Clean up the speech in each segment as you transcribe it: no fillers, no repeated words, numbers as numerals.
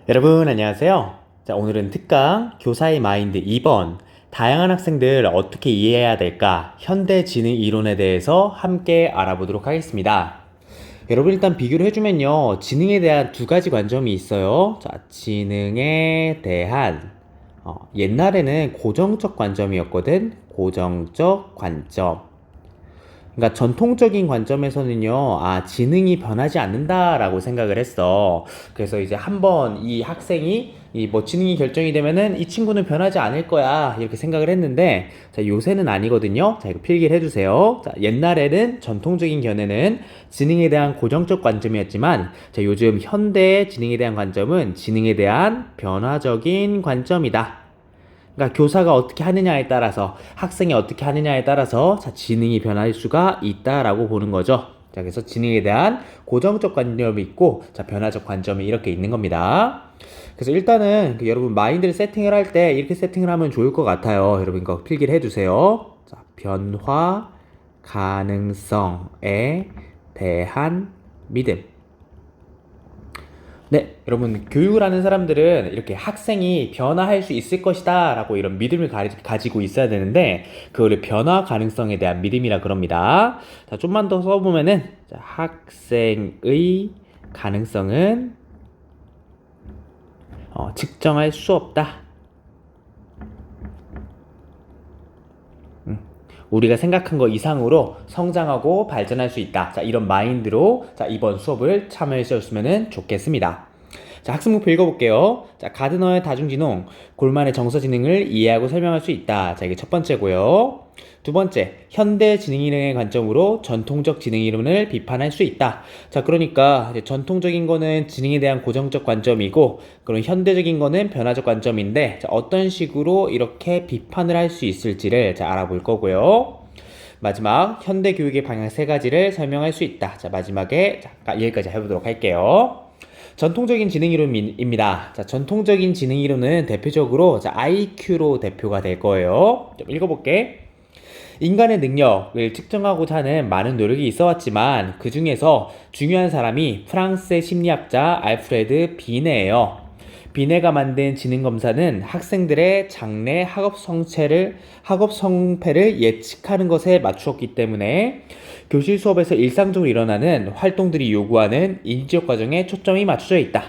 여러분 안녕하세요. 자, 오늘은 특강 교사의 마인드 2번 다양한 학생들 어떻게 이해해야 될까? 현대 지능 이론에 대해서 함께 알아보도록 하겠습니다. 여러분 일단 비교를 해주면요. 지능에 대한 두 가지 관점이 있어요. 자, 지능에 대한 옛날에는 고정적 관점이었거든. 고정적 관점. 그러니까 전통적인 관점에서는요, 지능이 변하지 않는다라고 생각을 했어. 그래서 이제 한번 이 학생이 지능이 결정이 되면은 이 친구는 변하지 않을 거야. 이렇게 생각을 했는데, 자, 요새는 아니거든요. 자, 이거 필기를 해주세요. 자, 옛날에는 전통적인 견해는 지능에 대한 고정적 관점이었지만, 자, 요즘 현대의 지능에 대한 관점은 지능에 대한 변화적인 관점이다. 그러니까 교사가 어떻게 하느냐에 따라서 학생이 어떻게 하느냐에 따라서 자, 지능이 변할 수가 있다라고 보는 거죠. 자, 그래서 지능에 대한 고정적 관점이 있고 자, 변화적 관점이 이렇게 있는 겁니다. 그래서 일단은 여러분 마인드를 세팅을 할 때 이렇게 세팅을 하면 좋을 것 같아요. 여러분 이거 필기를 해주세요. 자, 변화 가능성에 대한 믿음. 네, 여러분 교육을 하는 사람들은 이렇게 학생이 변화할 수 있을 것이다 라고 이런 믿음을 가지고 있어야 되는데 그거를 변화 가능성에 대한 믿음이라 그럽니다. 자, 좀만 더 써보면은 자, 학생의 가능성은 측정할 수 없다. 우리가 생각한 거 이상으로 성장하고 발전할 수 있다. 자, 이런 마인드로 자, 이번 수업을 참여해 주셨으면 좋겠습니다. 자, 학습목표 읽어볼게요. 자, 가드너의 다중지능, 골만의 정서지능을 이해하고 설명할 수 있다. 자, 이게 첫 번째고요. 두 번째, 현대 지능이론의 관점으로 전통적 지능이론을 비판할 수 있다. 자, 그러니까 이제 전통적인 거는 지능에 대한 고정적 관점이고, 그런 현대적인 거는 변화적 관점인데, 자, 어떤 식으로 이렇게 비판을 할 수 있을지를 자, 알아볼 거고요. 마지막, 현대 교육의 방향 세 가지를 설명할 수 있다. 자, 마지막에 여기까지 해보도록 할게요. 전통적인 지능 이론입니다. 자, 전통적인 지능 이론은 대표적으로 IQ로 대표가 될 거예요. 좀 읽어볼게. 인간의 능력을 측정하고자 하는 많은 노력이 있어 왔지만 그 중에서 중요한 사람이 프랑스의 심리학자 알프레드 비네예요. 비네가 만든 지능검사는 학생들의 장래 학업 성패를 예측하는 것에 맞추었기 때문에 교실 수업에서 일상적으로 일어나는 활동들이 요구하는 인지적 과정에 초점이 맞춰져 있다.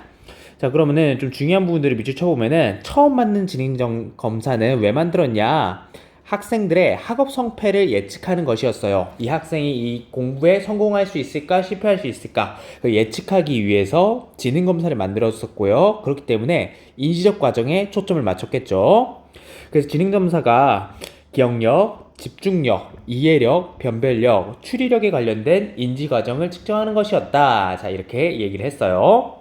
자, 그러면은 좀 중요한 부분들을 밑줄 쳐보면은 처음 만든 지능 검사는 왜 만들었냐? 학생들의 학업 성패를 예측하는 것이었어요. 이 학생이 이 공부에 성공할 수 있을까, 실패할 수 있을까 예측하기 위해서 지능 검사를 만들었었고요. 그렇기 때문에 인지적 과정에 초점을 맞췄겠죠. 그래서 지능 검사가 기억력, 집중력, 이해력, 변별력, 추리력에 관련된 인지 과정을 측정하는 것이었다. 자, 이렇게 얘기를 했어요.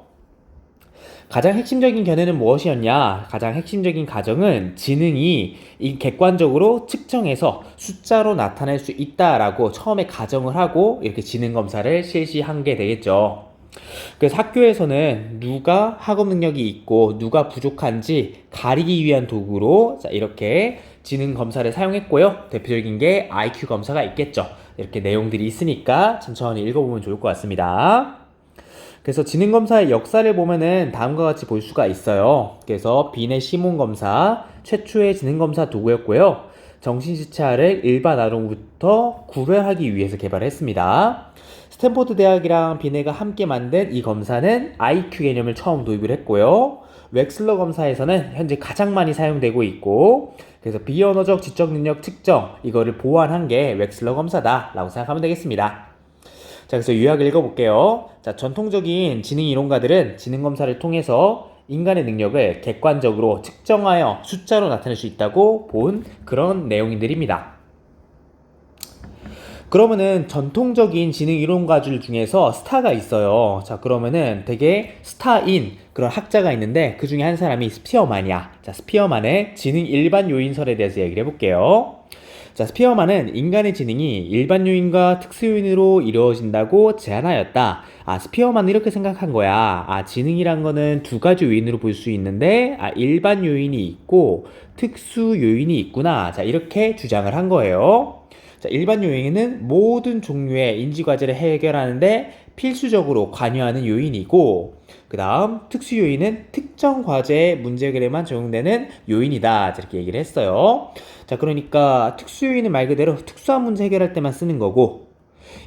가장 핵심적인 견해는 무엇이었냐? 가장 핵심적인 가정은 지능이 이 객관적으로 측정해서 숫자로 나타낼 수 있다라고 처음에 가정을 하고 이렇게 지능 검사를 실시한 게 되겠죠. 그래서 학교에서는 누가 학업 능력이 있고 누가 부족한지 가리기 위한 도구로 자, 이렇게 지능 검사를 사용했고요. 대표적인 게 IQ 검사가 있겠죠. 이렇게 내용들이 있으니까 천천히 읽어보면 좋을 것 같습니다. 그래서 지능검사의 역사를 보면은 다음과 같이 볼 수가 있어요. 그래서 비네 시몬 검사, 최초의 지능검사 도구였고요. 정신지체를 일반 아동부터 구별하기 위해서 개발했습니다. 스탠포드 대학이랑 비네가 함께 만든 이 검사는 IQ 개념을 처음 도입을 했고요. 웩슬러 검사에서는 현재 가장 많이 사용되고 있고, 그래서 비언어적 지적 능력 측정, 이거를 보완한 게 웩슬러 검사다 라고 생각하면 되겠습니다. 자, 그래서 요약을 읽어볼게요. 자, 전통적인 지능 이론가들은 지능 검사를 통해서 인간의 능력을 객관적으로 측정하여 숫자로 나타낼 수 있다고 본 그런 내용들입니다. 그러면은 전통적인 지능 이론가들 중에서 스타가 있어요. 자, 그러면은 되게 스타인 그런 학자가 있는데 그 중에 한 사람이 스피어만이야. 자, 스피어만의 지능 일반 요인설에 대해서 얘기를 해볼게요. 자, 스피어만은 인간의 지능이 일반 요인과 특수 요인으로 이루어진다고 제안하였다. 스피어만은 이렇게 생각한 거야. 지능이란 거는 두 가지 요인으로 볼 수 있는데, 일반 요인이 있고 특수 요인이 있구나. 자, 이렇게 주장을 한 거예요. 자, 일반 요인은 모든 종류의 인지 과제를 해결하는데 필수적으로 관여하는 요인이고, 그 다음 특수 요인은 특정 과제의 문제 해결에만 적용되는 요인이다. 이렇게 얘기를 했어요. 자, 그러니까 특수 요인은 말 그대로 특수한 문제 해결할 때만 쓰는 거고,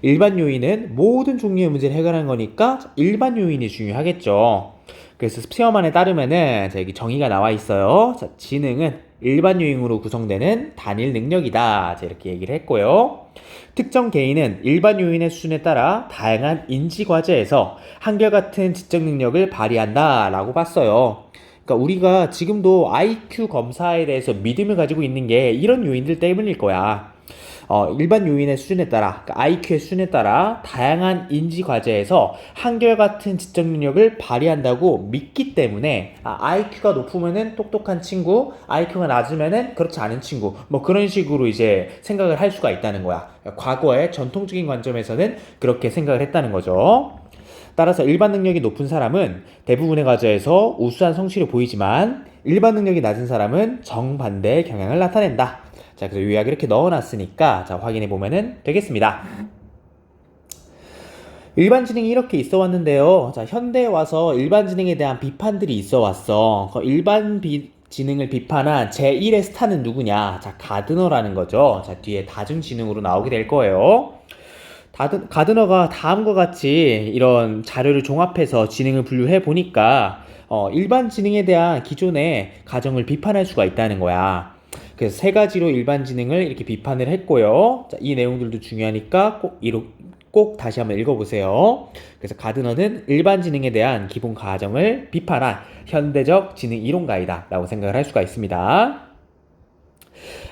일반 요인은 모든 종류의 문제를 해결하는 거니까 일반 요인이 중요하겠죠. 그래서 시험안에 따르면은 자, 여기 정의가 나와 있어요. 자, 지능은 일반 요인으로 구성되는 단일 능력이다. 자, 이렇게 얘기를 했고요. 특정 개인은 일반 요인의 수준에 따라 다양한 인지 과제에서 한결같은 지적 능력을 발휘한다 라고 봤어요. 그러니까 우리가 지금도 IQ 검사에 대해서 믿음을 가지고 있는 게 이런 요인들 때문일 거야. 일반 요인의 수준에 따라, 그러니까 IQ의 수준에 따라 다양한 인지 과제에서 한결같은 지적 능력을 발휘한다고 믿기 때문에 IQ가 높으면은 똑똑한 친구, IQ가 낮으면은 그렇지 않은 친구, 뭐 그런 식으로 이제 생각을 할 수가 있다는 거야. 과거의 전통적인 관점에서는 그렇게 생각을 했다는 거죠. 따라서 일반 능력이 높은 사람은 대부분의 과제에서 우수한 성취를 보이지만 일반 능력이 낮은 사람은 정반대의 경향을 나타낸다. 자, 그래서 요약을 이렇게 넣어놨으니까 자, 확인해 보면은 되겠습니다. 일반 지능이 이렇게 있어 왔는데요. 자, 현대에 와서 일반 지능에 대한 비판들이 있어 왔어. 지능을 비판한 제1의 스타는 누구냐? 자, 가드너라는 거죠. 자, 뒤에 다중지능으로 나오게 될 거예요. 가드너가 다음과 같이 이런 자료를 종합해서 지능을 분류해 보니까 일반 지능에 대한 기존의 가정을 비판할 수가 있다는 거야. 그래서 세 가지로 일반 지능을 이렇게 비판을 했고요. 자, 이 내용들도 중요하니까 꼭 다시 한번 읽어보세요. 그래서 가드너는 일반 지능에 대한 기본 가정을 비판한 현대적 지능 이론가이다 라고 생각을 할 수가 있습니다.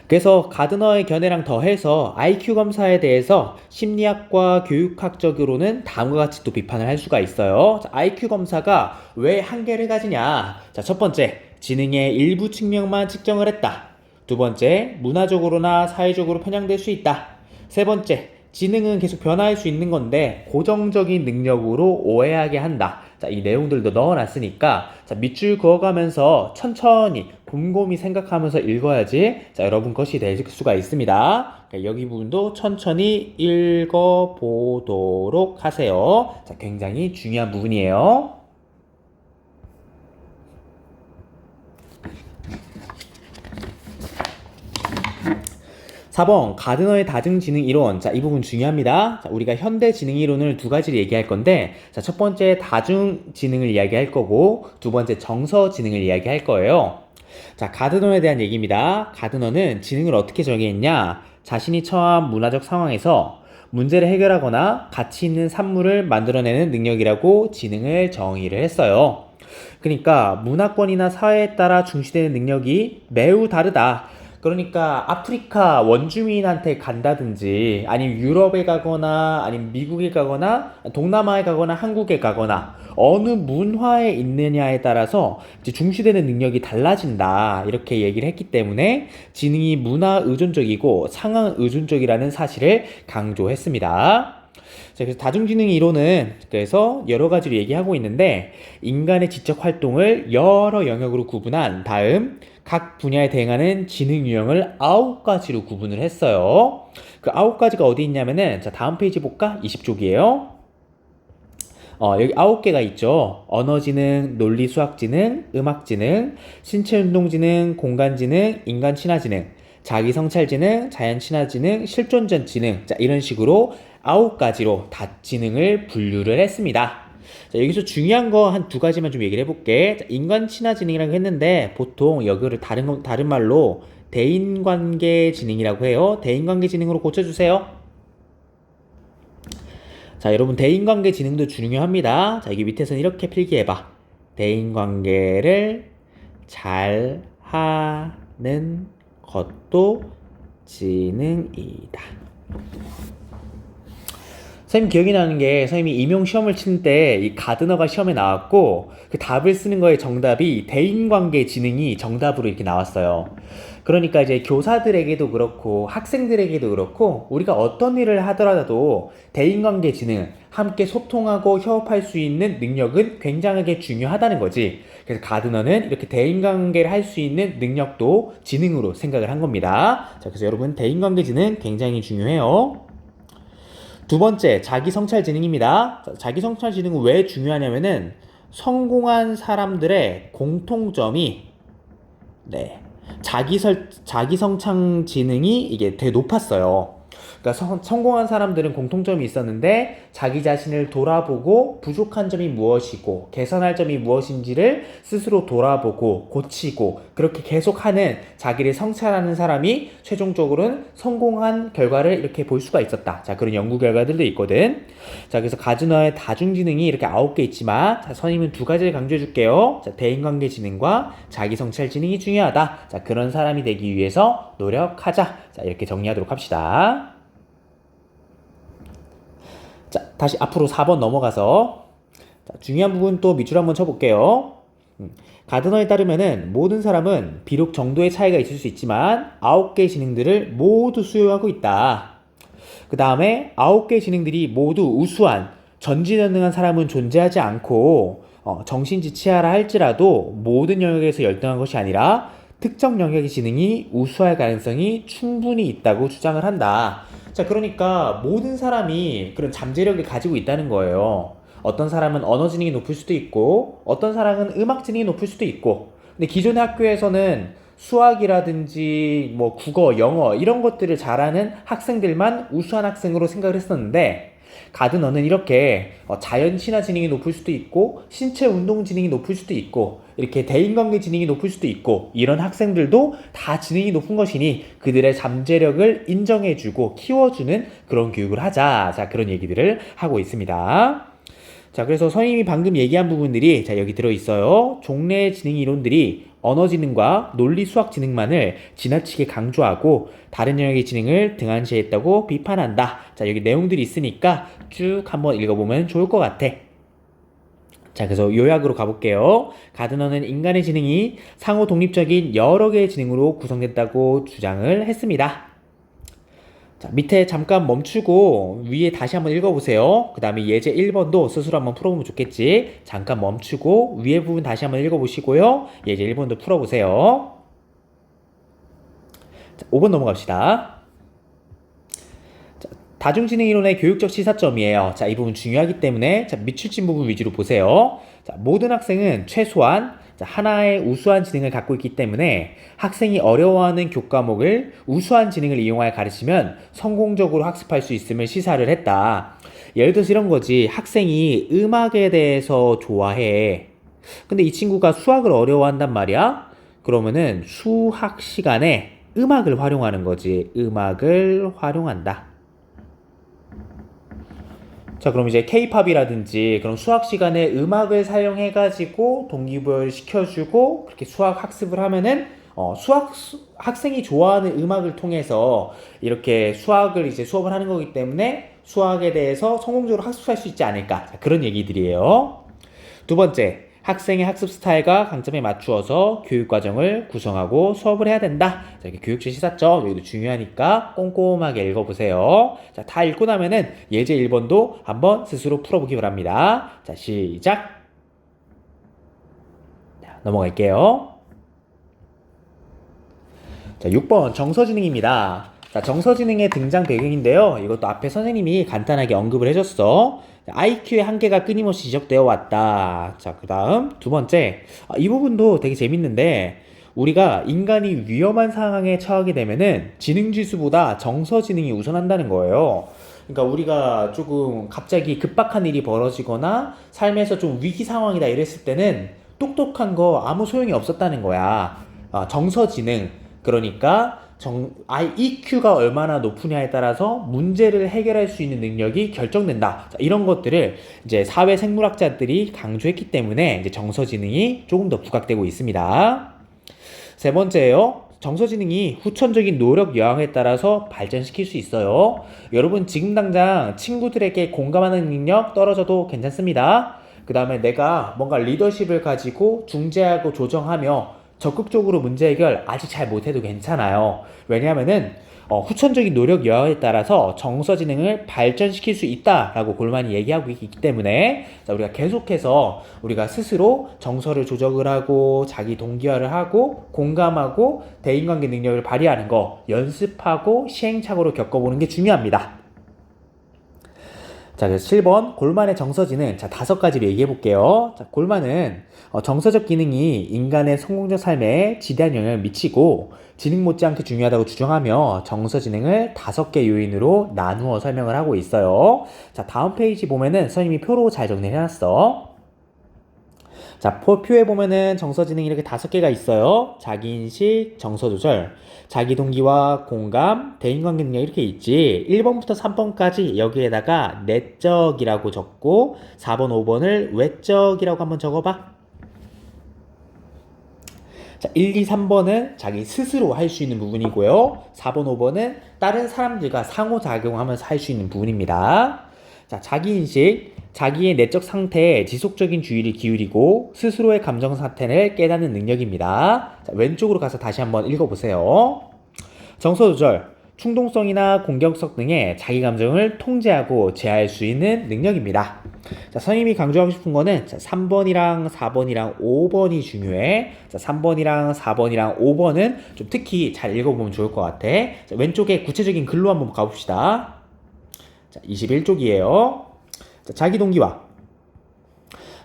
그래서 가드너의 견해랑 더해서 IQ 검사에 대해서 심리학과 교육학적으로는 다음과 같이 또 비판을 할 수가 있어요. 자, IQ 검사가 왜 한계를 가지냐? 자, 첫 번째, 지능의 일부 측면만 측정을 했다. 두 번째, 문화적으로나 사회적으로 편향될 수 있다. 세 번째, 지능은 계속 변화할 수 있는 건데 고정적인 능력으로 오해하게 한다. 자, 이 내용들도 넣어놨으니까 자, 밑줄 그어가면서 천천히 곰곰이 생각하면서 읽어야지 자, 여러분 것이 될 수가 있습니다. 여기 부분도 천천히 읽어보도록 하세요. 자, 굉장히 중요한 부분이에요. 4번 가드너의 다중지능 이론. 자, 이 부분 중요합니다. 자, 우리가 현대 지능 이론을 두 가지를 얘기할 건데 자, 첫 번째 다중지능을 이야기할 거고 두 번째 정서지능을 이야기할 거예요. 자, 가드너에 대한 얘기입니다. 가드너는 지능을 어떻게 정의했냐? 자신이 처한 문화적 상황에서 문제를 해결하거나 가치 있는 산물을 만들어내는 능력이라고 지능을 정의를 했어요. 그러니까 문화권이나 사회에 따라 중시되는 능력이 매우 다르다. 그러니까 아프리카 원주민한테 간다든지 아니면 유럽에 가거나 아니면 미국에 가거나 동남아에 가거나 한국에 가거나 어느 문화에 있느냐에 따라서 이제 중시되는 능력이 달라진다 이렇게 얘기를 했기 때문에 지능이 문화 의존적이고 상황 의존적이라는 사실을 강조했습니다. 자, 그래서 다중지능 이론은 그래서 여러 가지로 얘기하고 있는데 인간의 지적 활동을 여러 영역으로 구분한 다음 각 분야에 대응하는 지능 유형을 9가지로 구분을 했어요. 그 9가지가 어디 있냐면은 자, 다음 페이지 볼까? 20쪽이에요. 여기 9개가 있죠. 언어지능, 논리수학지능, 음악지능, 신체운동지능, 공간지능, 인간친화지능, 자기성찰지능, 자연친화지능, 실존전지능. 자, 이런 식으로 9가지로 다지능을 분류를 했습니다. 자, 여기서 중요한 거 한 두 가지만 좀 얘기를 해볼게. 자, 인간친화지능이라고 했는데 보통 여기를 다른 말로 대인관계지능이라고 해요. 대인관계지능으로 고쳐주세요. 자, 여러분 대인관계지능도 중요합니다. 자, 여기 밑에서는 이렇게 필기해봐. 대인관계를 잘 하는 것도 지능이다. 선생님 기억이 나는 게 선생님이 임용 시험을 칠 때 이 가드너가 시험에 나왔고 그 답을 쓰는 거의 정답이 대인관계 지능이 정답으로 이렇게 나왔어요. 그러니까 이제 교사들에게도 그렇고 학생들에게도 그렇고 우리가 어떤 일을 하더라도 대인관계 지능, 함께 소통하고 협업할 수 있는 능력은 굉장하게 중요하다는 거지. 그래서 가드너는 이렇게 대인관계를 할 수 있는 능력도 지능으로 생각을 한 겁니다. 자, 그래서 여러분 대인관계 지능 굉장히 중요해요. 두 번째, 자기성찰지능입니다. 자기성찰지능은 왜 중요하냐면은 성공한 사람들의 공통점이 네, 자기성찰 지능이 이게 되게 높았어요. 그러니까 성공한 사람들은 공통점이 있었는데 자기 자신을 돌아보고 부족한 점이 무엇이고 개선할 점이 무엇인지를 스스로 돌아보고 고치고 그렇게 계속하는 자기를 성찰하는 사람이 최종적으로는 성공한 결과를 이렇게 볼 수가 있었다. 자, 그런 연구 결과들도 있거든. 자, 그래서 가즈너의 다중지능이 이렇게 9개 있지만 자, 선생님은 두 가지를 강조해 줄게요. 자, 대인관계 지능과 자기성찰 지능이 중요하다. 자, 그런 사람이 되기 위해서 노력하자. 자, 이렇게 정리하도록 합시다. 자, 다시 앞으로 4번 넘어가서 자, 중요한 부분 또 밑줄 한번 쳐볼게요. 가드너에 따르면은 모든 사람은 비록 정도의 차이가 있을 수 있지만 9개의 지능들을 모두 수용하고 있다. 그 다음에 9개의 지능들이 모두 우수한 전지전능한 사람은 존재하지 않고 정신지치하라 할지라도 모든 영역에서 열등한 것이 아니라 특정 영역의 지능이 우수할 가능성이 충분히 있다고 주장을 한다. 자, 그러니까 모든 사람이 그런 잠재력을 가지고 있다는 거예요. 어떤 사람은 언어 지능이 높을 수도 있고, 어떤 사람은 음악 지능이 높을 수도 있고. 근데 기존의 학교에서는 수학이라든지 뭐 국어, 영어 이런 것들을 잘하는 학생들만 우수한 학생으로 생각을 했었는데 가드너는 이렇게 자연 친화 지능이 높을 수도 있고 신체 운동 지능이 높을 수도 있고 이렇게 대인관계 지능이 높을 수도 있고 이런 학생들도 다 지능이 높은 것이니 그들의 잠재력을 인정해주고 키워주는 그런 교육을 하자. 자, 그런 얘기들을 하고 있습니다. 자, 그래서 선생님이 방금 얘기한 부분들이 자, 여기 들어있어요. 종래 지능 이론들이 언어 지능과 논리 수학 지능만을 지나치게 강조하고 다른 영역의 지능을 등한시했다고 비판한다. 자, 여기 내용들이 있으니까 쭉 한번 읽어보면 좋을 것 같아. 자, 그래서 요약으로 가볼게요. 가드너는 인간의 지능이 상호 독립적인 여러 개의 지능으로 구성됐다고 주장을 했습니다. 자, 밑에 잠깐 멈추고 위에 다시 한번 읽어보세요. 그 다음에 예제 1번도 스스로 한번 풀어보면 좋겠지. 잠깐 멈추고 위에 부분 다시 한번 읽어보시고요. 예제 1번도 풀어보세요. 자, 5번 넘어갑시다. 자, 다중지능 이론의 교육적 시사점이에요. 자, 이 부분 중요하기 때문에 자, 밑줄친 부분 위주로 보세요. 자, 모든 학생은 최소한 하나의 우수한 지능을 갖고 있기 때문에 학생이 어려워하는 교과목을 우수한 지능을 이용하여 가르치면 성공적으로 학습할 수 있음을 시사를 했다. 예를 들어서 이런 거지. 학생이 음악에 대해서 좋아해. 근데 이 친구가 수학을 어려워한단 말이야. 그러면은 수학 시간에 음악을 활용하는 거지. 음악을 활용한다. 자, 그럼 이제 K-팝이라든지 그런 수학 시간에 음악을 사용해가지고 동기부여를 시켜주고 그렇게 수학 학습을 하면은 학생이 좋아하는 음악을 통해서 이렇게 수학을 이제 수업을 하는 거기 때문에 수학에 대해서 성공적으로 학습할 수 있지 않을까. 자, 그런 얘기들이에요. 두 번째, 학생의 학습 스타일과 강점에 맞추어서 교육과정을 구성하고 수업을 해야 된다. 자, 이렇게 교육적 시사점, 여기도 중요하니까 꼼꼼하게 읽어보세요. 자, 다 읽고 나면은 예제 1번도 한번 스스로 풀어보기 바랍니다. 자, 시작! 자, 넘어갈게요. 자, 6번 정서지능입니다. 자, 정서지능의 등장 배경인데요. 이것도 앞에 선생님이 간단하게 언급을 해줬어. IQ의 한계가 끊임없이 지적되어 왔다. 자, 그 다음 두 번째, 이 부분도 되게 재밌는데 우리가 인간이 위험한 상황에 처하게 되면은 지능지수보다 정서지능이 우선한다는 거예요. 그러니까 우리가 조금 갑자기 급박한 일이 벌어지거나 삶에서 좀 위기 상황이다 이랬을 때는 똑똑한 거 아무 소용이 없었다는 거야. 정서지능, 그러니까 EQ가 얼마나 높으냐에 따라서 문제를 해결할 수 있는 능력이 결정된다. 자, 이런 것들을 이제 사회생물학자들이 강조했기 때문에 이제 정서지능이 조금 더 부각되고 있습니다. 세 번째예요. 정서지능이 후천적인 노력 여하에 따라서 발전시킬 수 있어요. 여러분 지금 당장 친구들에게 공감하는 능력 떨어져도 괜찮습니다. 그 다음에 내가 뭔가 리더십을 가지고 중재하고 조정하며 적극적으로 문제 해결 아직 잘 못해도 괜찮아요. 왜냐하면은 후천적인 노력 여하에 따라서 정서지능을 발전시킬 수 있다라고 골만이 얘기하고 있기 때문에 자, 우리가 계속해서 우리가 스스로 정서를 조정을 하고 자기 동기화를 하고 공감하고 대인관계 능력을 발휘하는 거 연습하고 시행착오로 겪어보는 게 중요합니다. 자, 그래서 7번 골만의 정서지능. 자, 5가지로 얘기해 볼게요. 자, 골만은 정서적 기능이 인간의 성공적 삶에 지대한 영향을 미치고 지능 못지않게 중요하다고 주장하며 정서지능을 5개 요인으로 나누어 설명을 하고 있어요. 자, 다음 페이지 보면은 선생님이 표로 잘 정리해 놨어. 자, 표에 보면은 정서지능이 이렇게 5개가 있어요. 자기인식, 정서조절, 자기동기와 공감, 대인관계 능력 이렇게 있지. 1번부터 3번까지 여기에다가 내적이라고 적고 4번, 5번을 외적이라고 한번 적어봐. 자, 1, 2, 3번은 자기 스스로 할 수 있는 부분이고요. 4번, 5번은 다른 사람들과 상호작용하면서 할 수 있는 부분입니다. 자, 자기인식. 자기의 내적 상태에 지속적인 주의를 기울이고 스스로의 감정 상태를 깨닫는 능력입니다. 자, 왼쪽으로 가서 다시 한번 읽어보세요. 정서조절. 충동성이나 공격성 등의 자기 감정을 통제하고 제어할 수 있는 능력입니다. 자, 선생님이 강조하고 싶은 거는 3번이랑 4번이랑 5번이 중요해. 자, 3번이랑 4번이랑 5번은 좀 특히 잘 읽어보면 좋을 것 같아. 자, 왼쪽에 구체적인 글로 한번 가봅시다. 자, 21쪽이에요. 자, 자기동기화.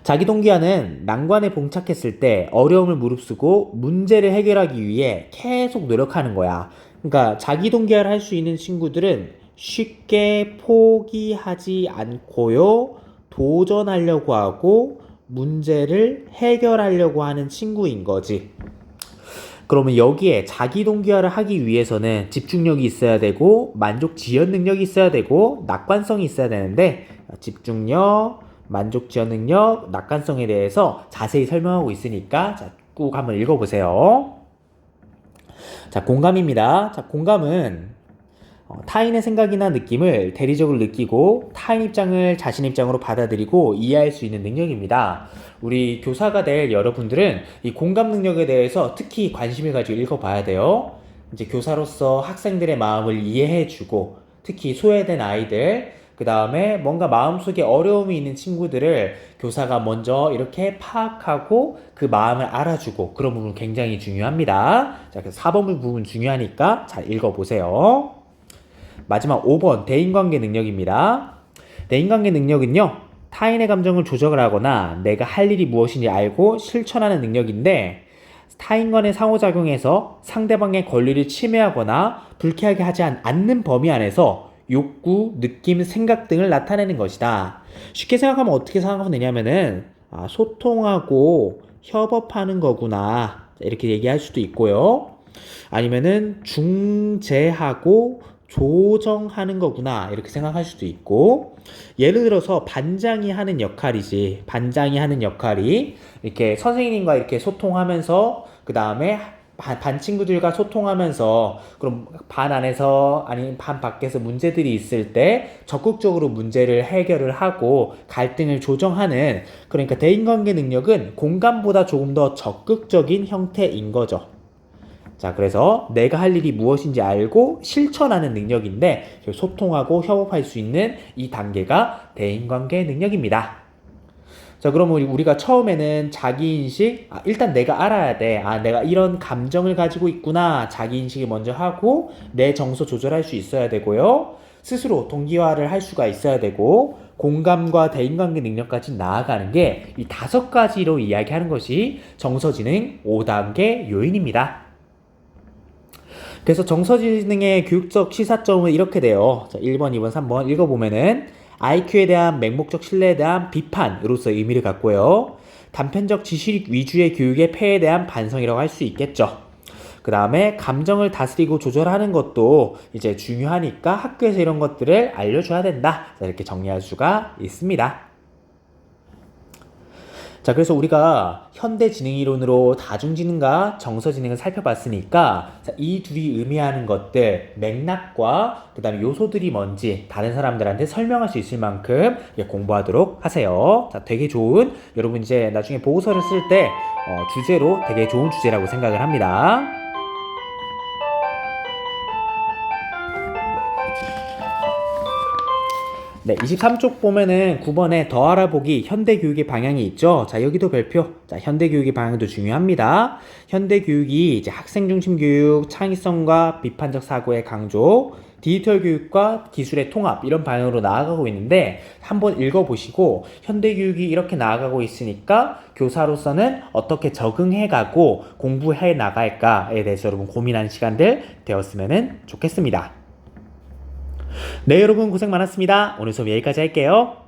자기동기화는 난관에 봉착했을 때 어려움을 무릅쓰고 문제를 해결하기 위해 계속 노력하는 거야. 그러니까 자기동기화를 할 수 있는 친구들은 쉽게 포기하지 않고요. 도전하려고 하고 문제를 해결하려고 하는 친구인 거지. 그러면 여기에 자기동기화를 하기 위해서는 집중력이 있어야 되고 만족 지연 능력이 있어야 되고 낙관성이 있어야 되는데 집중력, 만족 지연 능력, 낙관성에 대해서 자세히 설명하고 있으니까 자, 꼭 한번 읽어보세요. 자, 공감입니다. 자, 공감은 타인의 생각이나 느낌을 대리적으로 느끼고 타인 입장을 자신 입장으로 받아들이고 이해할 수 있는 능력입니다. 우리 교사가 될 여러분들은 이 공감 능력에 대해서 특히 관심을 가지고 읽어봐야 돼요. 이제 교사로서 학생들의 마음을 이해해주고 특히 소외된 아이들, 그 다음에 뭔가 마음속에 어려움이 있는 친구들을 교사가 먼저 이렇게 파악하고 그 마음을 알아주고 그런 부분 굉장히 중요합니다. 자, 그래서 4번 부분 중요하니까 잘 읽어보세요. 마지막 5번 대인관계 능력입니다. 대인관계 능력은요, 타인의 감정을 조절을 하거나 내가 할 일이 무엇인지 알고 실천하는 능력인데 타인간의 상호작용에서 상대방의 권리를 침해하거나 불쾌하게 하지 않는 범위 안에서 욕구, 느낌, 생각 등을 나타내는 것이다. 쉽게 생각하면 어떻게 생각하면 되냐면은 소통하고 협업하는 거구나 이렇게 얘기할 수도 있고요. 아니면은 중재하고 조정하는 거구나 이렇게 생각할 수도 있고, 예를 들어서 반장이 하는 역할이지. 반장이 하는 역할이 이렇게 선생님과 이렇게 소통하면서 그 다음에 반 친구들과 소통하면서 그럼 반 안에서 아니면 반 밖에서 문제들이 있을 때 적극적으로 문제를 해결을 하고 갈등을 조정하는, 그러니까 대인관계 능력은 공감보다 조금 더 적극적인 형태인 거죠. 자, 그래서 내가 할 일이 무엇인지 알고 실천하는 능력인데 소통하고 협업할 수 있는 이 단계가 대인관계 능력입니다. 자, 그러면 우리가 처음에는 자기인식, 일단 내가 알아야 돼. 내가 이런 감정을 가지고 있구나. 자기인식을 먼저 하고 내 정서 조절할 수 있어야 되고요. 스스로 동기화를 할 수가 있어야 되고 공감과 대인관계 능력까지 나아가는 게 이 5가지로 이야기하는 것이 정서지능 5단계 요인입니다. 그래서 정서지능의 교육적 시사점은 이렇게 돼요. 자, 1번, 2번, 3번 읽어보면은 IQ에 대한 맹목적 신뢰에 대한 비판으로서 의미를 갖고요. 단편적 지식 위주의 교육의 폐해에 대한 반성이라고 할 수 있겠죠. 그 다음에 감정을 다스리고 조절하는 것도 이제 중요하니까 학교에서 이런 것들을 알려줘야 된다. 자, 이렇게 정리할 수가 있습니다. 자, 그래서 우리가 현대지능이론으로 다중지능과 정서지능을 살펴봤으니까 자, 이 둘이 의미하는 것들, 맥락과 그 다음에 요소들이 뭔지 다른 사람들한테 설명할 수 있을 만큼 공부하도록 하세요. 자, 되게 좋은, 여러분 이제 나중에 보고서를 쓸 때 주제로 되게 좋은 주제라고 생각을 합니다. 네, 23쪽 보면은 9번에 더 알아보기 현대교육의 방향이 있죠. 자, 여기도 별표. 자, 현대교육의 방향도 중요합니다. 현대교육이 이제 학생 중심 교육, 창의성과 비판적 사고의 강조, 디지털 교육과 기술의 통합 이런 방향으로 나아가고 있는데 한번 읽어보시고 현대 교육이 이렇게 나아가고 있으니까 교사로서는 어떻게 적응해가고 공부해 나갈까에 대해서 여러분 고민하는 시간들 되었으면 좋겠습니다. 네, 여러분 고생 많았습니다. 오늘 수업 여기까지 할게요.